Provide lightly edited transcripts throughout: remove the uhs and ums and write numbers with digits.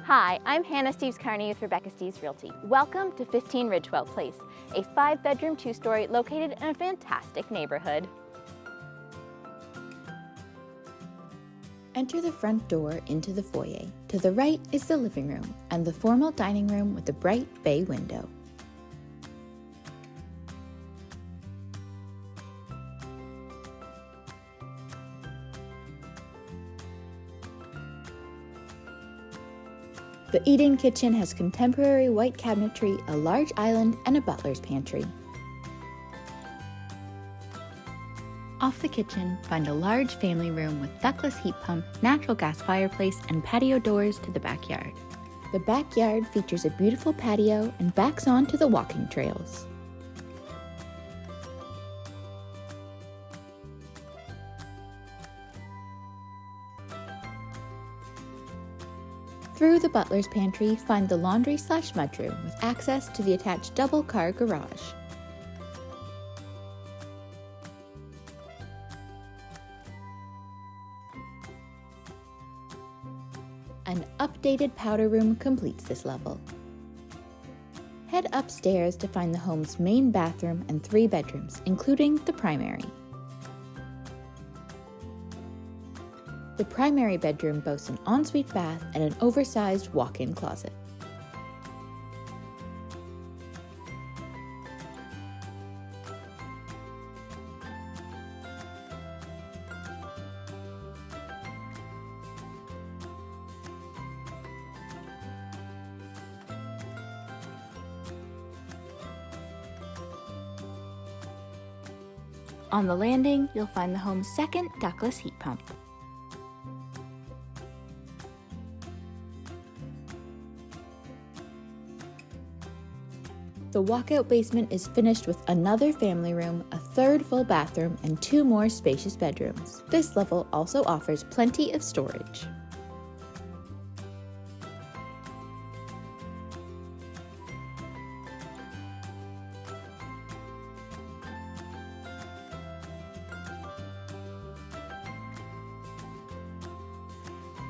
Hi, I'm Hannah Steves-Carney with Rebecca Steves Realty. Welcome to 15 Ridgewell Place, a 5-bedroom, 2-story located in a fantastic neighborhood. Enter the front door into the foyer. To the right is the living room and the formal dining room with a bright bay window. The eat-in kitchen has contemporary white cabinetry, a large island, and a butler's pantry. Off the kitchen, find a large family room with ductless heat pump, natural gas fireplace, and patio doors to the backyard. The backyard features a beautiful patio and backs on to the walking trails. Through the butler's pantry, find the laundry/mudroom with access to the attached double-car garage. An updated powder room completes this level. Head upstairs to find the home's main bathroom and 3 bedrooms, including the primary. The primary bedroom boasts an ensuite bath and an oversized walk-in closet. On the landing, you'll find the home's second ductless heat pump. The walkout basement is finished with another family room, a 3rd full bathroom, and 2 more spacious bedrooms. This level also offers plenty of storage.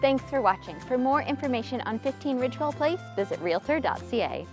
Thanks for watching. For more information on 15 Ridgewell Place, visit realtor.ca.